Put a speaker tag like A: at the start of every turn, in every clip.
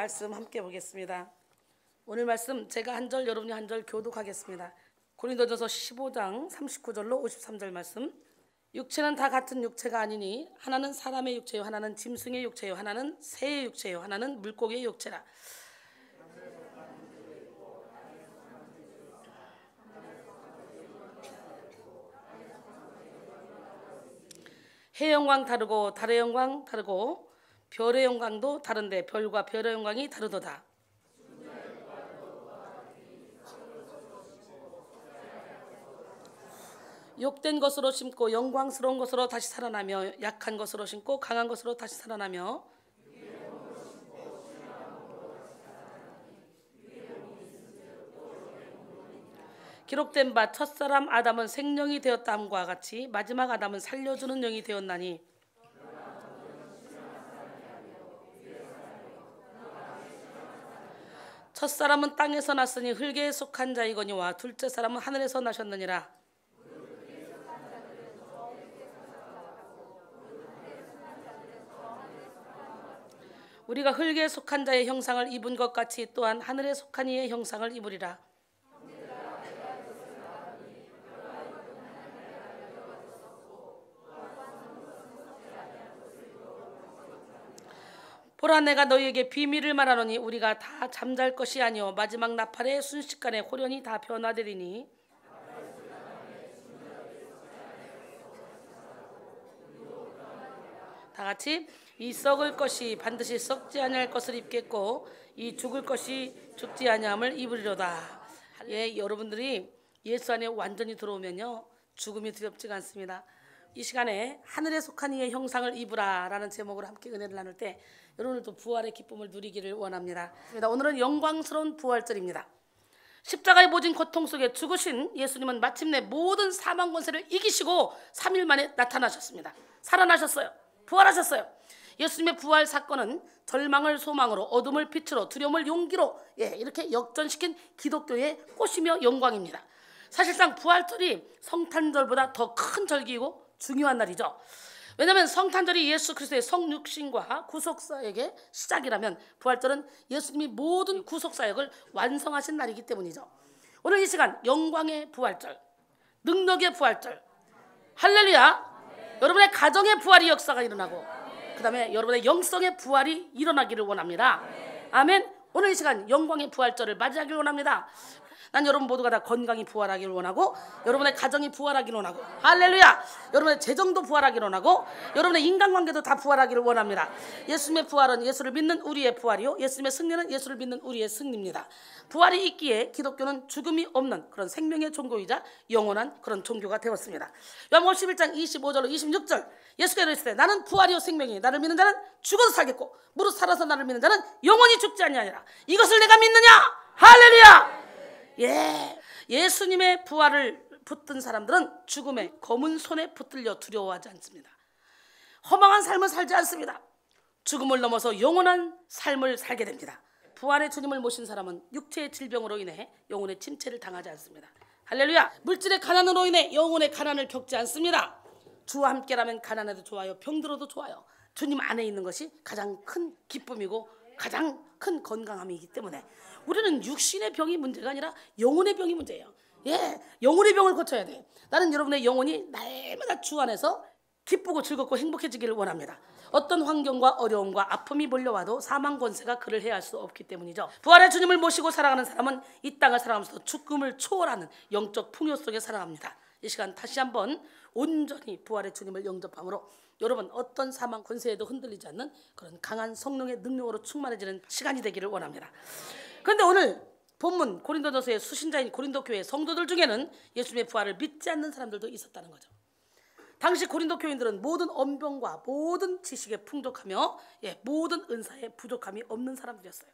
A: 말씀 함께 보겠습니다. 오늘 말씀 제가 한 절 여러분이 한 절 교독하겠습니다. 고린도전서 15장 39절로 53절 말씀. 육체는 다 같은 육체가 아니니 하나는 사람의 육체요 하나는 짐승의 육체요 하나는 새의 육체요 하나는 물고기의 육체라. 해 영광 다르고 달의 영광 다르고 별의 영광도 다른데 별과 별의 영광이 다르도다. 욕된 것으로 심고 영광스러운 것으로 다시 살아나며 약한 것으로 심고 강한 것으로 다시 살아나며 기록된 바 첫사람 아담은 생명이 되었다함과 같이 마지막 아담은 살려주는 영이 되었나니 첫사람은 땅에서 났으니 흙에 속한 자이거니와 둘째 사람은 하늘에서 나셨느니라. 우리가 흙에 속한 자의 형상을 입은 것 같이 또한 하늘에 속한 이의 형상을 입으리라. 보라, 내가 너희에게 비밀을 말하노니 우리가 다 잠잘 것이 아니요 마지막 나팔의 순식간에 호련히 다 변화되리니 다 같이 이 썩을 것이 반드시 썩지 아니할 것을 입겠고 이 죽을 것이 죽지 아니함을 입으리로다. 예, 여러분들이 예수 안에 완전히 들어오면요 죽음이 두렵지가 않습니다. 이 시간에 하늘에 속한 이의 형상을 입으라 라는 제목으로 함께 은혜를 나눌 때 여러분들도 부활의 기쁨을 누리기를 원합니다. 오늘은 영광스러운 부활절입니다. 십자가의 모진 고통 속에 죽으신 예수님은 마침내 모든 사망 권세를 이기시고 3일 만에 나타나셨습니다. 살아나셨어요. 부활하셨어요. 예수님의 부활 사건은 절망을 소망으로, 어둠을 빛으로, 두려움을 용기로 이렇게 역전시킨 기독교의 꽃이며 영광입니다. 사실상 부활절이 성탄절보다 더 큰 절기이고 중요한 날이죠. 왜냐하면 성탄절이 예수 그리스도의 성육신과 구속사역의 시작이라면 부활절은 예수님이 모든 구속사역을 완성하신 날이기 때문이죠. 오늘 이 시간 영광의 부활절, 능력의 부활절, 할렐루야. 여러분의 가정의 부활이 역사가 일어나고 그 다음에 여러분의 영성의 부활이 일어나기를 원합니다. 아멘. 오늘 이 시간 영광의 부활절을 맞이하기를 원합니다. 난 여러분 모두가 다 건강히 부활하기를 원하고 여러분의 가정이 부활하기를 원하고 할렐루야. 여러분의 재정도 부활하기를 원하고 여러분의 인간관계도 다 부활하기를 원합니다. 예수님의 부활은 예수를 믿는 우리의 부활이요 예수님의 승리는 예수를 믿는 우리의 승리입니다. 부활이 있기에 기독교는 죽음이 없는 그런 생명의 종교이자 영원한 그런 종교가 되었습니다. 요한복음 11장 25절로 26절 예수께서 이르시되 나는 부활이요 생명이니 나를 믿는 자는 죽어도 살겠고 무릇 살아서 나를 믿는 자는 영원히 죽지 아니하리라. 이것을 내가 믿느냐? 할렐루야. 예수님의 부활을 붙든 사람들은 죽음의 검은 손에 붙들려 두려워하지 않습니다. 허망한 삶을 살지 않습니다. 죽음을 넘어서 영원한 삶을 살게 됩니다. 부활의 주님을 모신 사람은 육체의 질병으로 인해 영혼의 침체를 당하지 않습니다. 할렐루야. 물질의 가난으로 인해 영혼의 가난을 겪지 않습니다. 주와 함께라면 가난해도 좋아요, 병들어도 좋아요. 주님 안에 있는 것이 가장 큰 기쁨이고 가장 큰 건강함이기 때문에 우리는 육신의 병이 문제가 아니라 영혼의 병이 문제예요. 영혼의 병을 고쳐야 돼. 나는 여러분의 영혼이 날마다 주 안에서 기쁘고 즐겁고 행복해지기를 원합니다. 어떤 환경과 어려움과 아픔이 몰려와도 사망 권세가 그를 해할 수 없기 때문이죠. 부활의 주님을 모시고 살아가는 사람은 이 땅을 살아가면서 죽음을 초월하는 영적 풍요 속에 살아갑니다. 이 시간 다시 한번 온전히 부활의 주님을 영접함으로 여러분 어떤 사망 권세에도 흔들리지 않는 그런 강한 성령의 능력으로 충만해지는 시간이 되기를 원합니다. 그런데 오늘 본문 고린도전서의 수신자인 고린도 교회 성도들 중에는 예수님의 부활을 믿지 않는 사람들도 있었다는 거죠. 당시 고린도 교인들은 모든 언병과 모든 지식에 풍족하며 모든 은사에 부족함이 없는 사람들이었어요.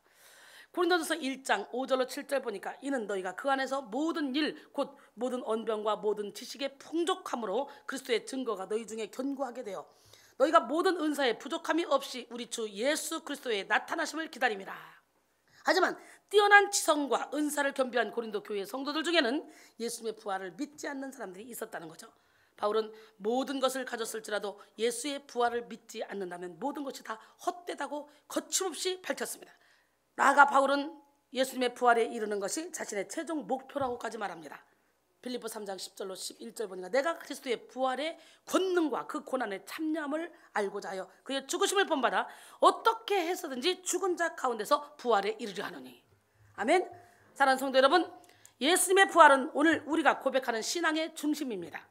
A: 고린도전서 1장 5절로 7절 보니까 이는 너희가 그 안에서 모든 일 곧 모든 언병과 모든 지식의 풍족함으로 그리스도의 증거가 너희 중에 견고하게 되어 너희가 모든 은사에 부족함이 없이 우리 주 예수 그리스도의 나타나심을 기다립니다. 하지만 뛰어난 지성과 은사를 겸비한 고린도 교회 성도들 중에는 예수님의 부활을 믿지 않는 사람들이 있었다는 거죠. 바울은 모든 것을 가졌을지라도 예수의 부활을 믿지 않는다면 모든 것이 다 헛되다고 거침없이 밝혔습니다. 나아가 바울은 예수님의 부활에 이르는 것이 자신의 최종 목표라고까지 말합니다. 빌립보 3장 10절로 11절 보니까 내가 그리스도의 부활의 권능과 그 고난의 참념을 알고자 하여 그의 죽으심을 본받아 어떻게 해서든지 죽은 자 가운데서 부활에 이르려 하노니. 아멘. 사랑하는 성도 여러분, 예수님의 부활은 오늘 우리가 고백하는 신앙의 중심입니다.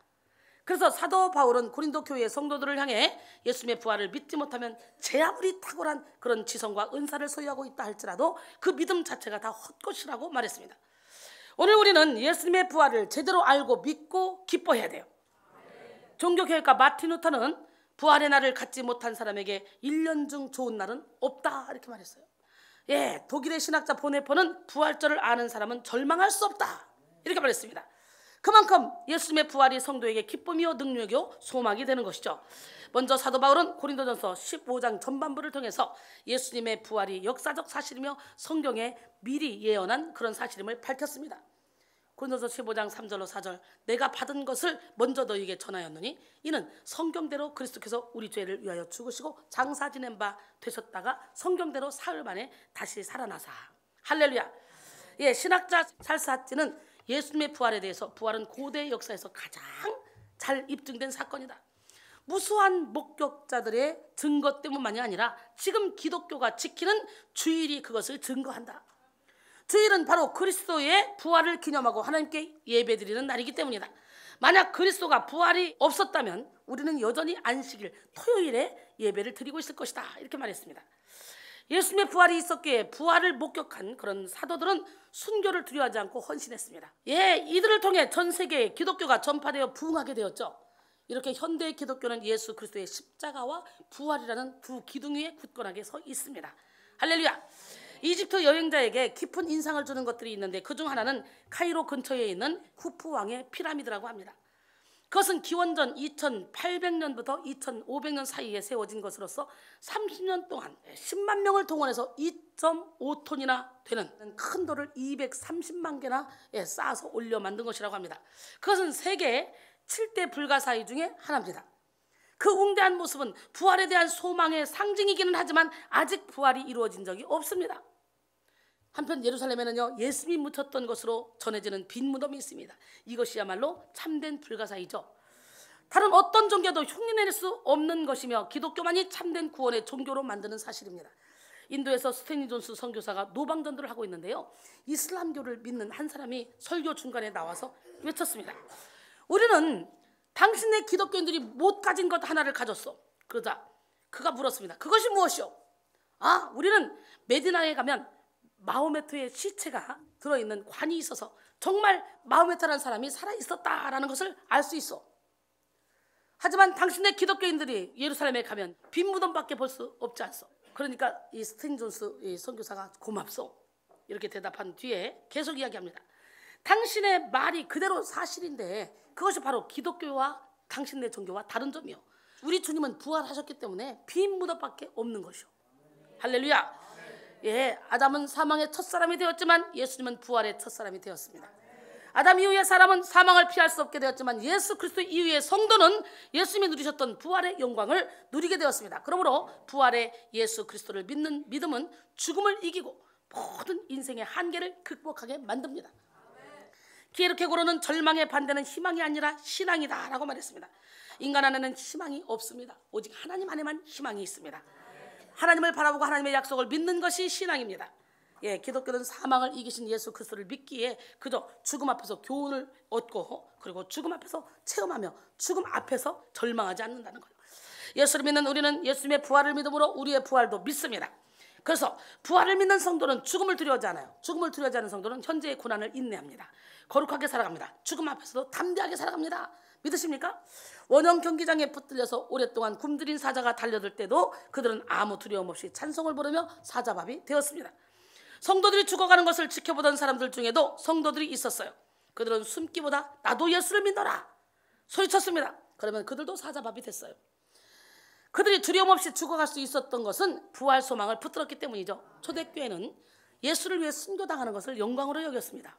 A: 그래서 사도 바울은 고린도 교회의 성도들을 향해 예수님의 부활을 믿지 못하면 제 아무리 탁월한 그런 지성과 은사를 소유하고 있다 할지라도 그 믿음 자체가 다 헛것이라고 말했습니다. 오늘 우리는 예수님의 부활을 제대로 알고 믿고 기뻐해야 돼요. 종교교육가 마틴 루터는 부활의 날을 갖지 못한 사람에게 1년 중 좋은 날은 없다 이렇게 말했어요. 독일의 신학자 보네퍼는 부활절을 아는 사람은 절망할 수 없다 이렇게 말했습니다. 그만큼 예수님의 부활이 성도에게 기쁨이요 능력이요 소망이 되는 것이죠. 먼저 사도 바울은 고린도전서 15장 전반부를 통해서 예수님의 부활이 역사적 사실이며 성경에 미리 예언한 그런 사실임을 밝혔습니다. 고린도전서 15장 3절로 4절 내가 받은 것을 먼저 너희에게 전하였느니 이는 성경대로 그리스도께서 우리 죄를 위하여 죽으시고 장사 지낸 바 되셨다가 성경대로 사흘 만에 다시 살아나사. 할렐루야. 신학자 찰스하트는 예수님의 부활에 대해서 부활은 고대 역사에서 가장 잘 입증된 사건이다. 무수한 목격자들의 증거 때문만이 아니라 지금 기독교가 지키는 주일이 그것을 증거한다. 주일은 바로 그리스도의 부활을 기념하고 하나님께 예배드리는 날이기 때문이다. 만약 그리스도가 부활이 없었다면 우리는 여전히 안식일 토요일에 예배를 드리고 있을 것이다 이렇게 말했습니다. 예수님의 부활이 있었기에 부활을 목격한 그런 사도들은 순교를 두려워하지 않고 헌신했습니다. 이들을 통해 전 세계에 기독교가 전파되어 부흥하게 되었죠. 이렇게 현대의 기독교는 예수 그리스도의 십자가와 부활이라는 두 기둥 위에 굳건하게 서 있습니다. 할렐루야. 이집트 여행자에게 깊은 인상을 주는 것들이 있는데 그중 하나는 카이로 근처에 있는 후프 왕의 피라미드라고 합니다. 그것은 기원전 2800년부터 2500년 사이에 세워진 것으로서 30년 동안 10만 명을 동원해서 2.5톤이나 되는 큰 돌을 230만 개나 쌓아서 올려 만든 것이라고 합니다. 그것은 세계 7대 불가사의 중에 하나입니다. 그 웅대한 모습은 부활에 대한 소망의 상징이기는 하지만 아직 부활이 이루어진 적이 없습니다. 한편 예루살렘에는요 예수님이 묻혔던 것으로 전해지는 빈 무덤이 있습니다. 이것이야말로 참된 불가사이죠. 다른 어떤 종교도 흉내낼 수 없는 것이며 기독교만이 참된 구원의 종교로 만드는 사실입니다. 인도에서 스탠리 존스 선교사가 노방전도를 하고 있는데요, 이슬람교를 믿는 한 사람이 설교 중간에 나와서 외쳤습니다. 우리는 당신네 기독교인들이 못 가진 것 하나를 가졌어. 그러자 그가 물었습니다. 그것이 무엇이요? 우리는 메디나에 가면 마호메트의 시체가 들어있는 관이 있어서 정말 마호메트라는 사람이 살아있었다라는 것을 알 수 있어. 하지만 당신네 기독교인들이 예루살렘에 가면 빈 무덤밖에 볼 수 없지 않소. 그러니까 이 스탠 존스 이 선교사가 고맙소 이렇게 대답한 뒤에 계속 이야기합니다. 당신의 말이 그대로 사실인데 그것이 바로 기독교와 당신네 종교와 다른 점이요. 우리 주님은 부활하셨기 때문에 빈 무덤밖에 없는 것이요. 할렐루야. 아담은 사망의 첫사람이 되었지만 예수님은 부활의 첫사람이 되었습니다. 아담 이후의 사람은 사망을 피할 수 없게 되었지만 예수 그리스도 이후의 성도는 예수님이 누리셨던 부활의 영광을 누리게 되었습니다. 그러므로 부활의 예수 그리스도를 믿는 믿음은 죽음을 이기고 모든 인생의 한계를 극복하게 만듭니다. 키에르케고르는 절망의 반대는 희망이 아니라 신앙이다 라고 말했습니다. 인간 안에는 희망이 없습니다. 오직 하나님 안에만 희망이 있습니다. 하나님을 바라보고 하나님의 약속을 믿는 것이 신앙입니다. 기독교는 사망을 이기신 예수 그리스도를 믿기에 그저 죽음 앞에서 교훈을 얻고 그리고 죽음 앞에서 체험하며 죽음 앞에서 절망하지 않는다는 거예요. 예수를 믿는 우리는 예수님의 부활을 믿음으로 우리의 부활도 믿습니다. 그래서 부활을 믿는 성도는 죽음을 두려워하지 않아요. 죽음을 두려워하지 않는 성도는 현재의 고난을 인내합니다. 거룩하게 살아갑니다. 죽음 앞에서도 담대하게 살아갑니다. 믿으십니까? 원형 경기장에 붙들려서 오랫동안 굶주린 사자가 달려들 때도 그들은 아무 두려움 없이 찬송을 부르며 사자밥이 되었습니다. 성도들이 죽어가는 것을 지켜보던 사람들 중에도 성도들이 있었어요. 그들은 숨기보다 나도 예수를 믿노라 소리쳤습니다. 그러면 그들도 사자밥이 됐어요. 그들이 두려움 없이 죽어갈 수 있었던 것은 부활 소망을 붙들었기 때문이죠. 초대교회는 예수를 위해 순교당하는 것을 영광으로 여겼습니다.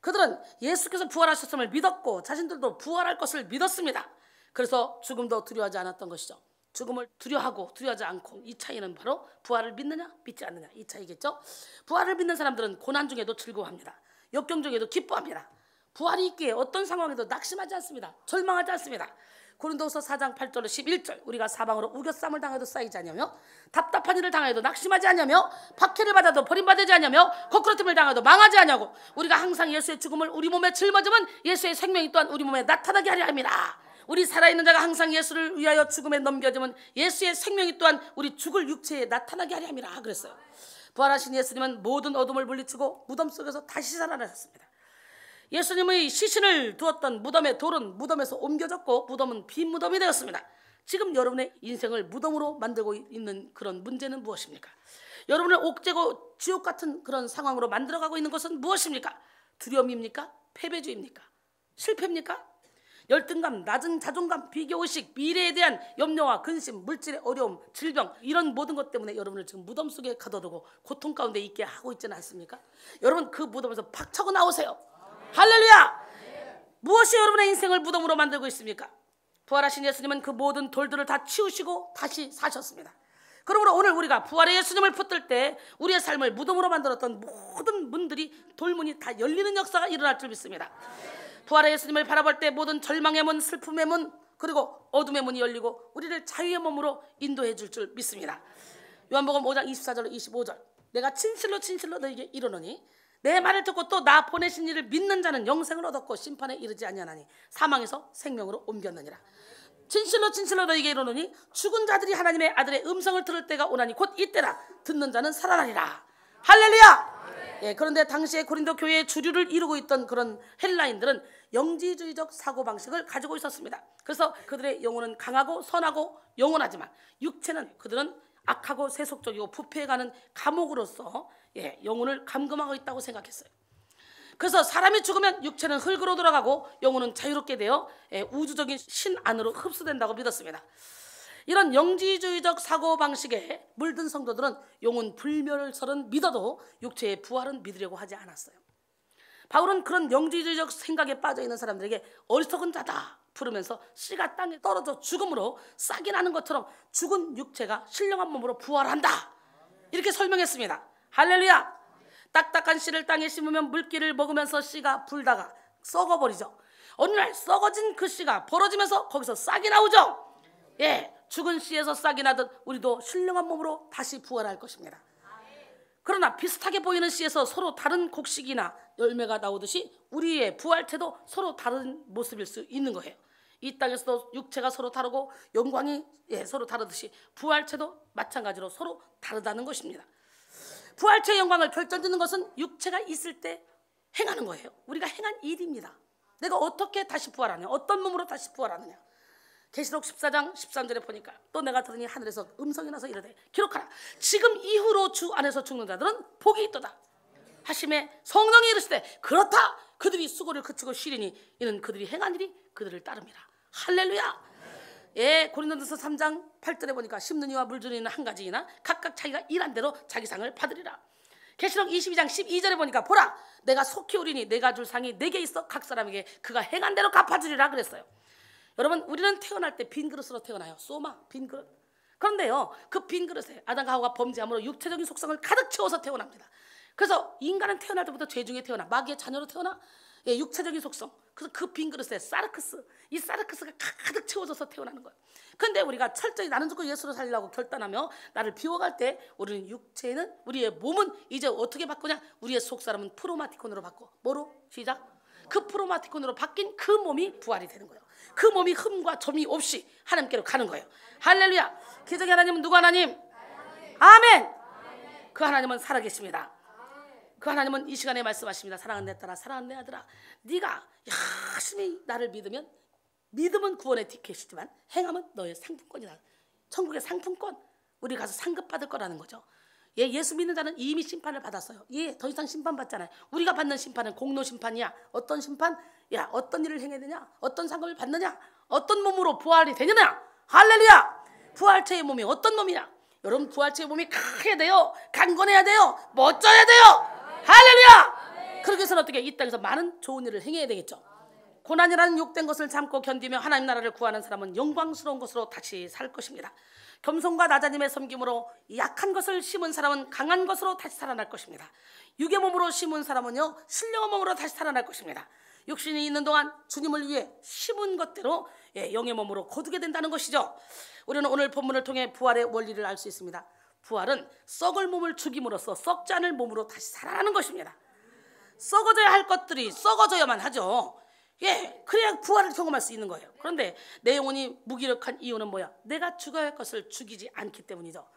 A: 그들은 예수께서 부활하셨음을 믿었고 자신들도 부활할 것을 믿었습니다. 그래서 죽음도 두려워하지 않았던 것이죠. 죽음을 두려워하고 두려워하지 않고, 이 차이는 바로 부활을 믿느냐 믿지 않느냐 이 차이겠죠. 부활을 믿는 사람들은 고난 중에도 즐거워합니다. 역경 중에도 기뻐합니다. 부활이 있기에 어떤 상황에도 낙심하지 않습니다. 절망하지 않습니다. 고린도서 4장 8절 11절 우리가 사방으로 우겨쌈을 당해도 쌓이지 않냐며, 답답한 일을 당해도 낙심하지 않냐며, 박해를 받아도 버림받지 않냐며, 거꾸러짐을 당해도 망하지 않냐고, 우리가 항상 예수의 죽음을 우리 몸에 짊어지면 예수의 생명이 또한 우리 몸에 나타나게 하려 합니다. 우리 살아있는 자가 항상 예수를 위하여 죽음에 넘겨지면 예수의 생명이 또한 우리 죽을 육체에 나타나게 하려 함이라 그랬어요. 부활하신 예수님은 모든 어둠을 물리치고 무덤 속에서 다시 살아나셨습니다. 예수님의 시신을 두었던 무덤의 돌은 무덤에서 옮겨졌고 무덤은 빈 무덤이 되었습니다. 지금 여러분의 인생을 무덤으로 만들고 있는 그런 문제는 무엇입니까? 여러분을 옥죄고 지옥 같은 그런 상황으로 만들어가고 있는 것은 무엇입니까? 두려움입니까? 패배주의입니까? 실패입니까? 열등감, 낮은 자존감, 비교의식, 미래에 대한 염려와 근심, 물질의 어려움, 질병, 이런 모든 것 때문에 여러분을 지금 무덤 속에 가둬두고 고통 가운데 있게 하고 있지는 않습니까? 여러분 그 무덤에서 박차고 나오세요. 할렐루야! 무엇이 여러분의 인생을 무덤으로 만들고 있습니까? 부활하신 예수님은 그 모든 돌들을 다 치우시고 다시 사셨습니다. 그러므로 오늘 우리가 부활의 예수님을 붙들 때 우리의 삶을 무덤으로 만들었던 모든 문들이, 돌문이 다 열리는 역사가 일어날 줄 믿습니다. 부활의 예수님을 바라볼 때 모든 절망의 문, 슬픔의 문, 그리고 어둠의 문이 열리고 우리를 자유의 몸으로 인도해 줄 줄 믿습니다. 요한복음 5장 24절 25절 내가 진실로 진실로 너에게 이르노니 내 말을 듣고 또 나 보내신 이를 믿는 자는 영생을 얻었고 심판에 이르지 아니하나니 사망에서 생명으로 옮겼느니라. 진실로 진실로 너에게 이르노니 죽은 자들이 하나님의 아들의 음성을 들을 때가 오나니 곧 이때라. 듣는 자는 살아나리라. 할렐루야. 예, 그런데 당시에 고린도 교회의 주류를 이루고 있던 그런 헬라인들은 영지주의적 사고방식을 가지고 있었습니다. 그래서 그들의 영혼은 강하고 선하고 영원하지만 육체는 그들은 악하고 세속적이고 부패해가는 감옥으로서 영혼을 감금하고 있다고 생각했어요. 그래서 사람이 죽으면 육체는 흙으로 돌아가고 영혼은 자유롭게 되어 우주적인 신 안으로 흡수된다고 믿었습니다. 이런 영지주의적 사고방식에 물든 성도들은 영혼 불멸설은 믿어도 육체의 부활은 믿으려고 하지 않았어요. 바울은 그런 영지주의적 생각에 빠져있는 사람들에게 어리석은 자다 부르면서 씨가 땅에 떨어져 죽음으로 싹이 나는 것처럼 죽은 육체가 신령한 몸으로 부활한다 이렇게 설명했습니다. 할렐루야. 딱딱한 씨를 땅에 심으면 물기를 먹으면서 씨가 불다가 썩어버리죠. 어느 날 썩어진 그 씨가 벌어지면서 거기서 싹이 나오죠. 죽은 씨에서 싹이 나듯 우리도 신령한 몸으로 다시 부활할 것입니다. 그러나 비슷하게 보이는 씨에서 서로 다른 곡식이나 열매가 나오듯이 우리의 부활체도 서로 다른 모습일 수 있는 거예요. 이 땅에서도 육체가 서로 다르고 영광이 서로 다르듯이 부활체도 마찬가지로 서로 다르다는 것입니다. 부활체의 영광을 결정짓는 것은 육체가 있을 때 행하는 거예요. 우리가 행한 일입니다. 내가 어떻게 다시 부활하냐, 어떤 몸으로 다시 부활하느냐. 계시록 14장 13절에 보니까 또 내가 들으니 하늘에서 음성이 나서 이르되 기록하라. 지금 이후로 주 안에서 죽는 자들은 복이 있도다 하심에 성령이 이르시되 그렇다. 그들이 수고를 그치고 쉬리니 이는 그들이 행한 일이 그들을 따릅니다. 할렐루야. 고린도전서 3장 8절에 보니까 심는 이와 물 주는 이는 한 가지이나 각각 자기가 일한 대로 자기 상을 받으리라. 계시록 22장 12절에 보니까 보라 내가 속히 오리니 내가 줄 상이 내게 있어 각 사람에게 그가 행한 대로 갚아주리라 그랬어요. 여러분 우리는 태어날 때 빈 그릇으로 태어나요. 소마 빈 그릇. 그런데요 그 빈 그릇에 아담과 하와가 범죄함으로 육체적인 속성을 가득 채워서 태어납니다. 그래서 인간은 태어날 때부터 죄 중에 태어나 마귀의 자녀로 태어나 육체적인 속성. 그래서 그 빈 그릇에 사르크스, 이 사르크스가 가득 채워져서 태어나는 거예요. 그런데 우리가 철저히 나는 죽고 예수로 살려고 결단하며 나를 비워갈 때 우리는 육체는 우리의 몸은 이제 어떻게 바꾸냐. 우리의 속사람은 프로마티콘으로 바꿔. 뭐로? 시작. 그 프로마티콘으로 바뀐 그 몸이 부활이 되는 거예요. 그 몸이 흠과 점이 없이 하나님께로 가는 거예요. 할렐루야. 기적의 하나님은 누구 하나님? 아멘. 그 하나님은 살아계십니다. 그 하나님은 이 시간에 말씀하십니다. 사랑하는 내 딸아, 사랑하는 내 아들아, 네가 열심히 나를 믿으면 믿음은 구원의 티켓이지만 행함은 너의 상품권이다. 천국의 상품권. 우리 가서 상급 받을 거라는 거죠. 예수 믿는 자는 이미 심판을 받았어요. 더 이상 심판받잖아요. 우리가 받는 심판은 공로 심판이야. 어떤 심판? 어떤 일을 행해야 되냐? 어떤 상급을 받느냐? 어떤 몸으로 부활이 되느냐? 할렐루야. 부활체의 몸이 어떤 몸이냐? 여러분 부활체의 몸이 커야 돼요. 강건해야 돼요. 멋져야 돼요. 할렐루야. 그러기 위해서는 어떻게 이 땅에서 많은 좋은 일을 행해야 되겠죠. 고난이라는 욕된 것을 참고 견디며 하나님 나라를 구하는 사람은 영광스러운 것으로 다시 살 것입니다. 겸손과 나자님의 섬김으로 약한 것을 심은 사람은 강한 것으로 다시 살아날 것입니다. 육의 몸으로 심은 사람은요, 신령한 몸으로 다시 살아날 것입니다. 육신이 있는 동안 주님을 위해 심은 것대로 영의 몸으로 거두게 된다는 것이죠. 우리는 오늘 본문을 통해 부활의 원리를 알 수 있습니다. 부활은 썩을 몸을 죽임으로써 썩지 않을 몸으로 다시 살아나는 것입니다. 썩어져야 할 것들이 썩어져야만 하죠. 그래야 부활을 경험할 수 있는 거예요. 그런데 내 영혼이 무기력한 이유는 뭐야? 내가 죽어야 할 것을 죽이지 않기 때문이죠.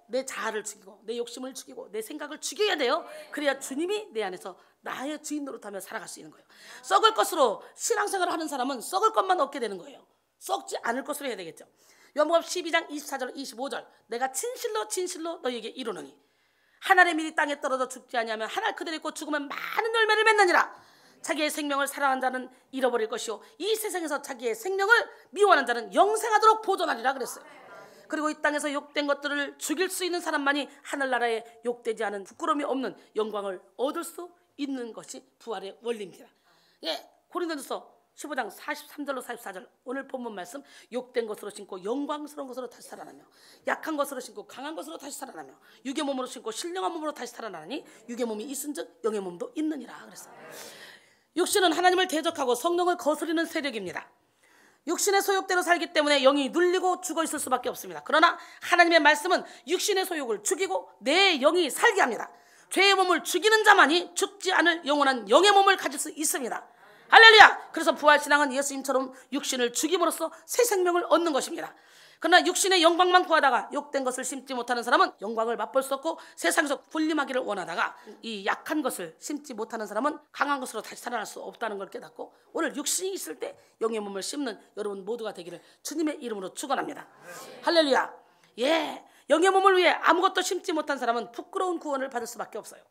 A: 내 자아를 죽이고 내 욕심을 죽이고 내 생각을 죽여야 돼요. 그래야 주님이 내 안에서 나의 주인 노릇하며 살아갈 수 있는 거예요. 썩을 것으로 신앙생활을 하는 사람은 썩을 것만 얻게 되는 거예요. 썩지 않을 것으로 해야 되겠죠. 요한복음 12장 24절 25절 내가 진실로 진실로 너희에게 이르노니 한 알의 밀이 땅에 떨어져 죽지 아니하면 한 알 그대로 있고 죽으면 많은 열매를 맺느니라. 자기의 생명을 사랑하는 자는 잃어버릴 것이요 이 세상에서 자기의 생명을 미워하는 자는 영생하도록 보존하리라 그랬어요. 그리고 이 땅에서 욕된 것들을 죽일 수 있는 사람만이 하늘나라에 욕되지 않은 부끄러움이 없는 영광을 얻을 수 있는 것이 부활의 원리입니다. 고린도전서 15장 43절로 44절 오늘 본문 말씀 욕된 것으로 신고 영광스러운 것으로 다시 살아나며 약한 것으로 신고 강한 것으로 다시 살아나며 육의 몸으로 신고 신령한 몸으로 다시 살아나니 육의 몸이 있은즉 영의 몸도 있느니라 그랬어요. 육신은 하나님을 대적하고 성령을 거스리는 세력입니다. 육신의 소욕대로 살기 때문에 영이 눌리고 죽어 있을 수밖에 없습니다. 그러나 하나님의 말씀은 육신의 소욕을 죽이고 내 영이 살게 합니다. 죄의 몸을 죽이는 자만이 죽지 않을 영원한 영의 몸을 가질 수 있습니다. 할렐루야. 그래서 부활신앙은 예수님처럼 육신을 죽임으로써 새 생명을 얻는 것입니다. 그러나 육신의 영광만 구하다가 욕된 것을 심지 못하는 사람은 영광을 맛볼 수 없고 세상에서 군림하기를 원하다가 이 약한 것을 심지 못하는 사람은 강한 것으로 다시 살아날 수 없다는 걸 깨닫고 오늘 육신이 있을 때 영의 몸을 심는 여러분 모두가 되기를 주님의 이름으로 축원합니다. 할렐루야. 영의 몸을 위해 아무것도 심지 못한 사람은 부끄러운 구원을 받을 수밖에 없어요.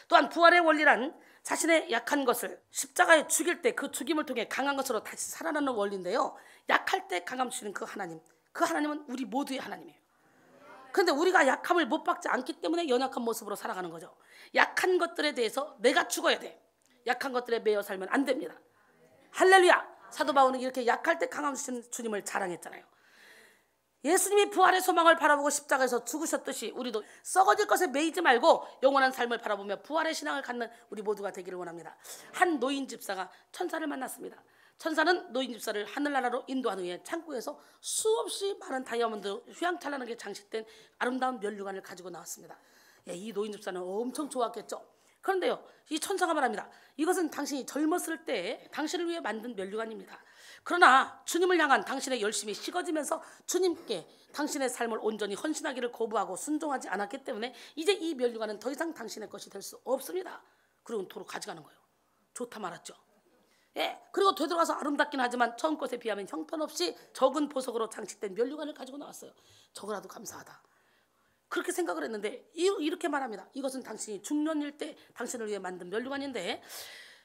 A: 또한 부활의 원리란 자신의 약한 것을 십자가에 죽일 때 그 죽임을 통해 강한 것으로 다시 살아나는 원리인데요, 약할 때 강함 주시는 그 하나님은 우리 모두의 하나님이에요. 그런데 우리가 약함을 못 받지 않기 때문에 연약한 모습으로 살아가는 거죠. 약한 것들에 대해서 내가 죽어야 돼. 약한 것들에 매여 살면 안 됩니다. 할렐루야. 사도 바울은 이렇게 약할 때 강함 주시는 주님을 자랑했잖아요. 예수님이 부활의 소망을 바라보고 십자가에서 죽으셨듯이 우리도 썩어질 것에 매이지 말고 영원한 삶을 바라보며 부활의 신앙을 갖는 우리 모두가 되기를 원합니다. 한 노인 집사가 천사를 만났습니다. 천사는 노인 집사를 하늘나라로 인도한 후에 창고에서 수없이 많은 다이아몬드 휘황찬란하게 장식된 아름다운 면류관을 가지고 나왔습니다. 이 노인 집사는 엄청 좋았겠죠. 그런데요, 이 천사가 말합니다. 이것은 당신이 젊었을 때 당신을 위해 만든 면류관입니다. 그러나 주님을 향한 당신의 열심이 식어지면서 주님께 당신의 삶을 온전히 헌신하기를 거부하고 순종하지 않았기 때문에 이제 이 면류관은 더 이상 당신의 것이 될 수 없습니다. 그리고 도로 가져가는 거예요. 좋다 말았죠. 그리고 되돌아가서 아름답긴 하지만 처음 것에 비하면 형편없이 적은 보석으로 장식된 면류관을 가지고 나왔어요. 저거라도 감사하다. 그렇게 생각을 했는데 이렇게 말합니다. 이것은 당신이 중년일 때 당신을 위해 만든 면류관인데,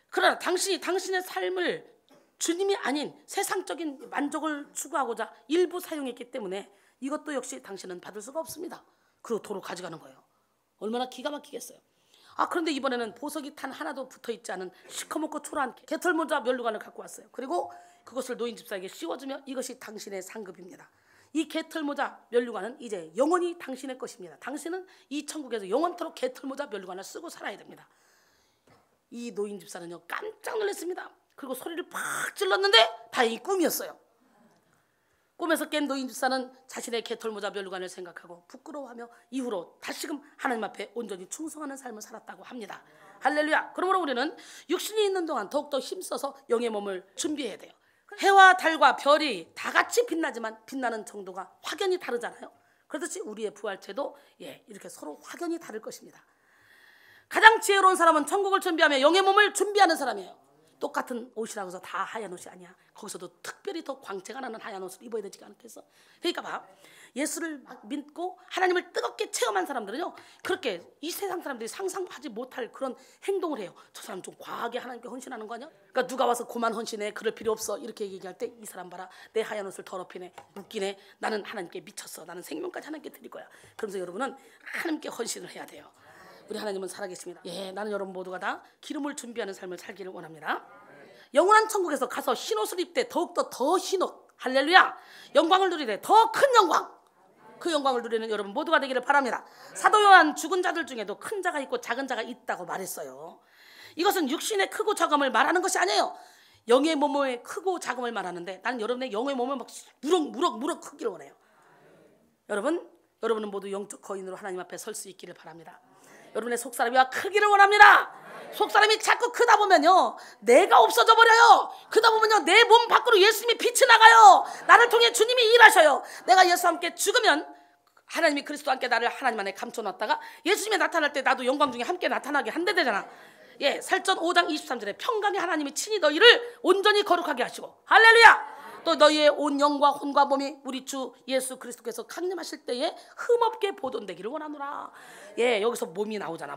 A: 그러나 당신이 당신의 삶을 주님이 아닌 세상적인 만족을 추구하고자 일부 사용했기 때문에 이것도 역시 당신은 받을 수가 없습니다. 그리고 도로 가져가는 거예요. 얼마나 기가 막히겠어요. 그런데 이번에는 보석이 탄 하나도 붙어있지 않은 시커멓고 초라한 개털모자 면류관을 갖고 왔어요. 그리고 그것을 노인 집사에게 씌워주며 이것이 당신의 상급입니다. 이 개털모자 면류관은 이제 영원히 당신의 것입니다. 당신은 이 천국에서 영원토록 개털모자 면류관을 쓰고 살아야 됩니다. 이 노인 집사는요, 깜짝 놀랐습니다. 그리고 소리를 팍 질렀는데 다행히 꿈이었어요. 꿈에서 깬 노인 집사는 자신의 개털모자 면류관을 생각하고 부끄러워하며 이후로 다시금 하나님 앞에 온전히 충성하는 삶을 살았다고 합니다. 할렐루야. 그러므로 우리는 육신이 있는 동안 더욱더 힘써서 영의 몸을 준비해야 돼요. 해와 달과 별이 다 같이 빛나지만 빛나는 정도가 확연히 다르잖아요. 그렇듯이 우리의 부활체도 이렇게 서로 확연히 다를 것입니다. 가장 지혜로운 사람은 천국을 준비하며 영의 몸을 준비하는 사람이에요. 똑같은 옷이라고 해서 다 하얀 옷이 아니야. 거기서도 특별히 더 광채가 나는 하얀 옷을 입어야 되지 않겠어? 그러니까 봐, 예수를 믿고 하나님을 뜨겁게 체험한 사람들은요, 그렇게 이 세상 사람들이 상상하지 못할 그런 행동을 해요. 저 사람 좀 과하게 하나님께 헌신하는 거 아니야? 그러니까 누가 와서 그만 헌신해, 그럴 필요 없어, 이렇게 얘기할 때 이 사람 봐라, 내 하얀 옷을 더럽히네, 웃기네, 나는 하나님께 미쳤어, 나는 생명까지 하나님께 드릴 거야. 그러면서 여러분은 하나님께 헌신을 해야 돼요. 우리 하나님은 살아계십니다. 나는 여러분 모두가 다 기름을 준비하는 삶을 살기를 원합니다. 영원한 천국에서 가서 흰옷을 입되 더욱더 더 흰옷, 할렐루야, 영광을 누리되 더 큰 영광, 그 영광을 누리는 여러분 모두가 되기를 바랍니다. 사도 요한 죽은 자들 중에도 큰 자가 있고 작은 자가 있다고 말했어요. 이것은 육신의 크고 작음을 말하는 것이 아니에요. 영의 몸의 크고 작음을 말하는데, 나는 여러분의 영의 몸을 막 무럭 크기를 원해요. 여러분은 모두 영적 거인으로 하나님 앞에 설 수 있기를 바랍니다. 여러분의 속사람이와 크기를 원합니다. 속사람이 자꾸 크다 보면요, 내가 없어져 버려요. 크다 보면요, 내 몸 밖으로 예수님이 빛이 나가요. 나를 통해 주님이 일하셔요. 내가 예수와 함께 죽으면 하나님이 그리스도와 함께 나를 하나님 안에 감춰놨다가 예수님이 나타날 때 나도 영광 중에 함께 나타나게 한대 되잖아. 예, 살전 5장 23절에 평강의 하나님이 친히 너희를 온전히 거룩하게 하시고, 할렐루야, 또 너희의 온 영과 혼과 몸이 우리 주 예수 그리스도께서 강림하실 때에 흠없게 보존되기를 원하노라. 예, 여기서 몸이 나오잖아.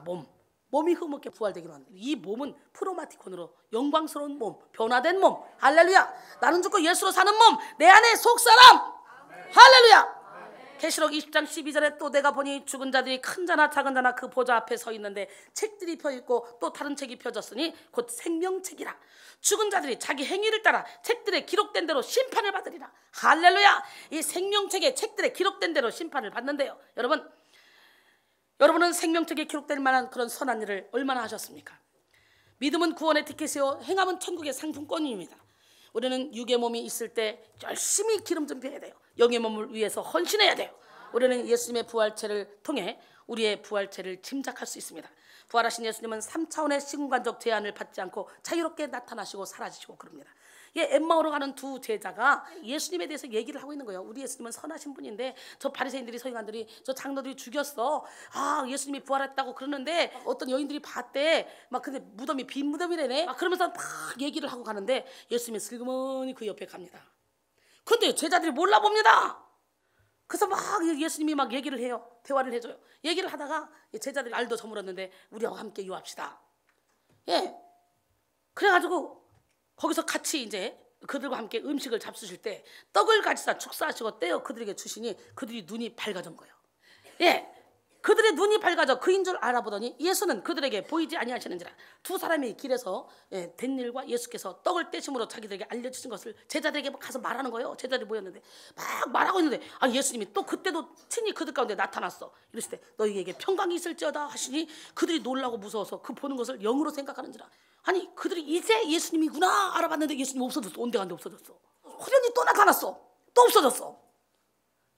A: 몸이 흠없게 부활되기를 원한다. 이 몸은 프로마티콘으로 영광스러운 몸, 변화된 몸, 할렐루야, 나는 죽고 예수로 사는 몸, 내 안에 속사람, 할렐루야. 계시록 20장 12절에 또 내가 보니 죽은 자들이 큰 자나 작은 자나 그 보좌 앞에 서 있는데 책들이 펴있고 또 다른 책이 펴졌으니 곧 생명책이라. 죽은 자들이 자기 행위를 따라 책들에 기록된 대로 심판을 받으리라. 할렐루야. 이 생명책에 책들에 기록된 대로 심판을 받는데요, 여러분은 생명책에 기록될 만한 그런 선한 일을 얼마나 하셨습니까? 믿음은 구원의 티켓이요, 행함은 천국의 상품권입니다. 우리는 육의 몸이 있을 때 열심히 기름 준비해야 돼요. 영의 몸을 위해서 헌신해야 돼요. 우리는 예수님의 부활체를 통해 우리의 부활체를 짐작할 수 있습니다. 부활하신 예수님은 3차원의 시공간적 제한을 받지 않고 자유롭게 나타나시고 사라지시고 그럽니다. 엠마오로 가는 두 제자가 예수님에 대해서 얘기를 하고 있는 거예요. 우리 예수님은 선하신 분인데 저 바리새인들이, 서기관들이, 저 장로들이 죽였어. 예수님이 부활했다고 그러는데 어떤 여인들이 봤대. 막 근데 무덤이 빈 무덤이래네. 막 그러면서 막 얘기를 하고 가는데 예수님이 슬그머니 그 옆에 갑니다. 근데 제자들이 몰라봅니다. 그래서 막 예수님이 막 얘기를 해요. 대화를 해줘요. 얘기를 하다가 제자들이 날도 저물었는데 우리하고 함께 유합시다. 예. 그래가지고 거기서 같이 이제 그들과 함께 음식을 잡수실 때 떡을 가지사 축사하시고 떼어 그들에게 주시니 그들이 눈이 밝아진 거예요. 예. 그들의 눈이 밝아져 그인 줄 알아보더니 예수는 그들에게 보이지 아니하시는지라. 두 사람이 길에서 된 일과 예수께서 떡을 떼심으로 자기들에게 알려주신 것을 제자들에게 가서 말하는 거예요. 제자들이 모였는데 막 말하고 있는데 예수님이 또 그때도 친히 그들 가운데 나타났어. 이랬을 때 너희에게 평강이 있을지어다 하시니 그들이 놀라고 무서워서 그 보는 것을 영으로 생각하는지라. 아니 그들이 이제 예수님이구나 알아봤는데 예수님이 없어졌어. 온데간데 없어졌어. 호련히 또 나타났어. 또 없어졌어.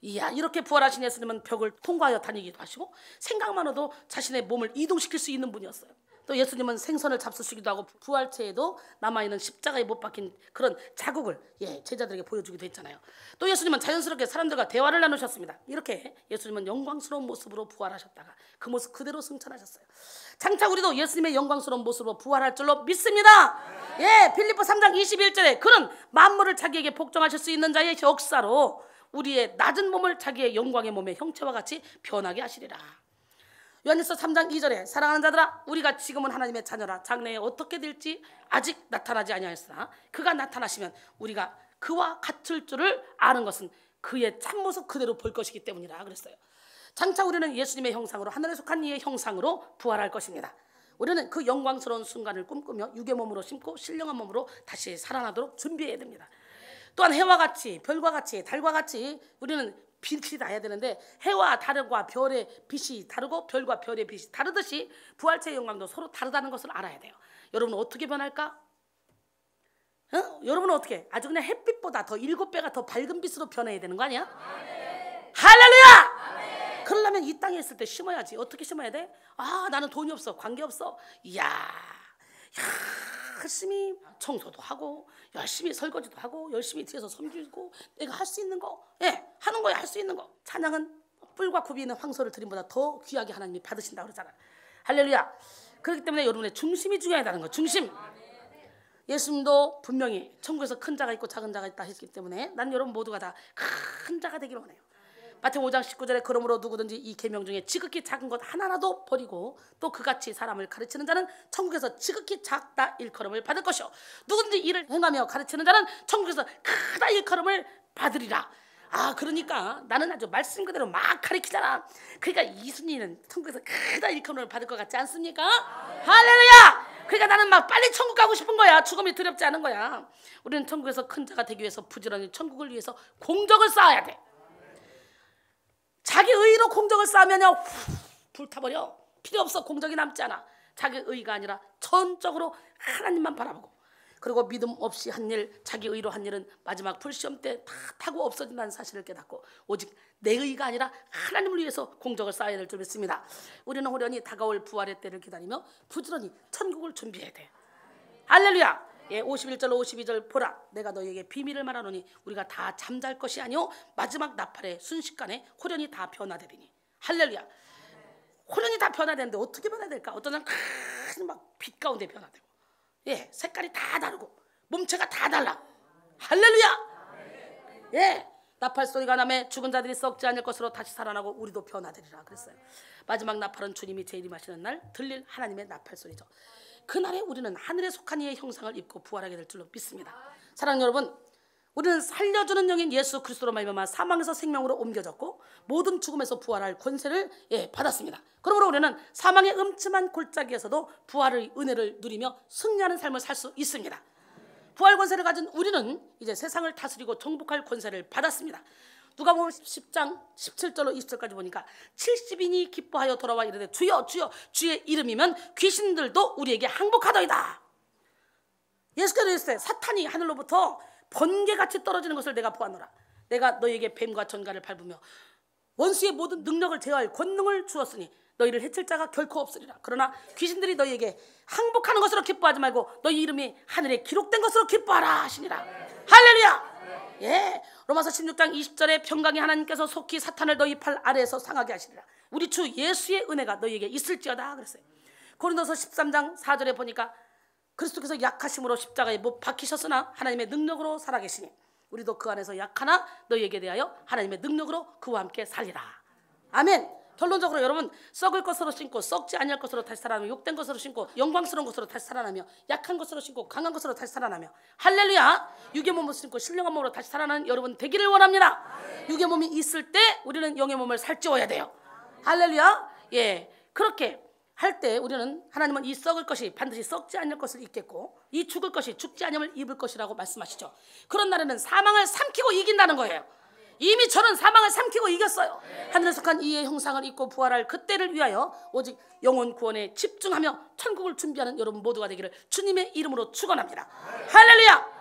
A: 이야, 이렇게 부활하신 예수님은 벽을 통과하여 다니기도 하시고 생각만 해도 자신의 몸을 이동시킬 수 있는 분이었어요. 또 예수님은 생선을 잡수시기도 하고 부활체에도 남아있는 십자가에 못 박힌 그런 자국을 제자들에게 보여주기도 했잖아요. 또 예수님은 자연스럽게 사람들과 대화를 나누셨습니다. 이렇게 예수님은 영광스러운 모습으로 부활하셨다가 그 모습 그대로 승천하셨어요. 장차 우리도 예수님의 영광스러운 모습으로 부활할 줄로 믿습니다. 빌립보 3장 21절에 그는 만물을 자기에게 복종하실 수 있는 자의 역사로 우리의 낮은 몸을 자기의 영광의 몸의 형체와 같이 변하게 하시리라. 요한일서 3장 2절에 사랑하는 자들아 우리가 지금은 하나님의 자녀라. 장래에 어떻게 될지 아직 나타나지 아니하였으나 그가 나타나시면 우리가 그와 같을 줄을 아는 것은 그의 참모습 그대로 볼 것이기 때문이라 그랬어요. 장차 우리는 예수님의 형상으로, 하늘에 속한 이의 형상으로 부활할 것입니다. 우리는 그 영광스러운 순간을 꿈꾸며 육의 몸으로 심고 신령한 몸으로 다시 살아나도록 준비해야 됩니다. 또한 해와 같이, 별과 같이, 달과 같이 우리는 빛이 나야 되는데 해와 달과 별의 빛이 다르고 별과 별의 빛이 다르듯이 부활체의 영광도 서로 다르다는 것을 알아야 돼요. 여러분은 어떻게 변할까? 여러분은 어떻게? 아주 그냥 햇빛보다 더 7배가 더 밝은 빛으로 변해야 되는 거 아니야? 할렐루야! 그러려면 이 땅에 있을 때 심어야지. 어떻게 심어야 돼? 나는 돈이 없어, 관계없어. 이야, 열심히 청소도 하고 열심히 설거지도 하고 열심히 뒤에서 섬기고 내가 할 수 있는 거 하는 거야. 할 수 있는 거. 찬양은 뿔과 굽이 있는 황소를 드림보다 더 귀하게 하나님이 받으신다고 그러잖아. 할렐루야. 그렇기 때문에 여러분의 중심이 중요하다는 거. 중심. 예수님도 분명히 천국에서 큰 자가 있고 작은 자가 있다 했기 때문에 난 여러분 모두가 다 큰 자가 되기를 원해요. 마태복음 5장 19절에 그러므로 누구든지 이 계명 중에 지극히 작은 것 하나라도 버리고 또 그같이 사람을 가르치는 자는 천국에서 지극히 작다 일컬음을 받을 것이요 누구든지 이를 행하며 가르치는 자는 천국에서 크다 일컬음을 받으리라. 그러니까 나는 아주 말씀 그대로 막 가르치잖아. 그러니까 이순이는 천국에서 크다 일컬음을 받을 것 같지 않습니까? 할렐루야. 그러니까 나는 막 빨리 천국 가고 싶은 거야. 죽음이 두렵지 않은 거야. 우리는 천국에서 큰 자가 되기 위해서 부지런히 천국을 위해서 공적을 쌓아야 돼. 자기 의로 공적을 쌓으면요 불타버려. 필요 없어. 공적이 남지 않아. 자기 의가 아니라 전적으로 하나님만 바라보고, 그리고 믿음 없이 한 일, 자기 의로 한 일은 마지막 불시험 때 다 타고 없어진다는 사실을 깨닫고 오직 내 의가 아니라 하나님을 위해서 공적을 쌓아야 될 줄 믿습니다. 우리는 호련히 다가올 부활의 때를 기다리며 부지런히 천국을 준비해야 돼. 할렐루야. 51절 52절 보라 내가 너희에게 비밀을 말하노니 우리가 다 잠잘 것이 아니오 마지막 나팔의 순식간에 호련히 다 변화되리니. 할렐루야. 호련히 다 변화되는데 어떻게 변화될까? 어떤 사람은 큰 막 빛 가운데 변화되고, 색깔이 다 다르고 몸체가 다 달라. 할렐루야. 나팔 소리가 나매 죽은 자들이 썩지 않을 것으로 다시 살아나고 우리도 변화되리라 그랬어요. 마지막 나팔은 주님이 재림하시는 날 들릴 하나님의 나팔 소리죠. 그날에 우리는 하늘에 속한 이의 형상을 입고 부활하게 될 줄로 믿습니다. 사랑하는 여러분, 우리는 살려주는 영인 예수 그리스도로 말미암아 사망에서 생명으로 옮겨졌고 모든 죽음에서 부활할 권세를 받았습니다. 그러므로 우리는 사망의 음침한 골짜기에서도 부활의 은혜를 누리며 승리하는 삶을 살 수 있습니다. 부활 권세를 가진 우리는 이제 세상을 다스리고 정복할 권세를 받았습니다. 누가복음 10장 17절로 20절까지 보니까 70인이 기뻐하여 돌아와 이르되 주여 주여 주의 이름이면 귀신들도 우리에게 항복하더이다. 예수께서 이르시되 사탄이 하늘로부터 번개같이 떨어지는 것을 내가 보았노라. 내가 너희에게 뱀과 전갈을 밟으며 원수의 모든 능력을 제어할 권능을 주었으니 너희를 해칠 자가 결코 없으리라. 그러나 귀신들이 너희에게 항복하는 것으로 기뻐하지 말고 너희 이름이 하늘에 기록된 것으로 기뻐하라 하시니라. 할렐루야. 로마서 16장 20절에 평강의 하나님께서 속히 사탄을 너희 팔 아래에서 상하게 하시리라. 우리 주 예수의 은혜가 너희에게 있을지어다 그랬어요. 고린도서 13장 4절에 보니까 그리스도께서 약하심으로 십자가에 못 박히셨으나 하나님의 능력으로 살아계시니 우리도 그 안에서 약하나 너희에게 대하여 하나님의 능력으로 그와 함께 살리라. 아멘. 결론적으로 여러분, 썩을 것으로 신고 썩지 아니할 것으로 다시 살아나며 욕된 것으로 신고 영광스러운 것으로 다시 살아나며 약한 것으로 신고 강한 것으로 다시 살아나며 할렐루야. 육의 몸을 신고 신령한 몸으로 다시 살아나는 여러분 되기를 원합니다. 육의 몸이 있을 때 우리는 영의 몸을 살찌워야 돼요. 할렐루야. 그렇게 할 때 우리는 하나님은 이 썩을 것이 반드시 썩지 않을 것을 입겠고 이 죽을 것이 죽지 않음을 입을 것이라고 말씀하시죠. 그런 날에는 사망을 삼키고 이긴다는 거예요. 이미 저는 사망을 삼키고 이겼어요. 하늘에 속한 이의 형상을 입고 부활할 그때를 위하여 오직 영혼 구원에 집중하며 천국을 준비하는 여러분 모두가 되기를 주님의 이름으로 축원합니다. 할렐루야.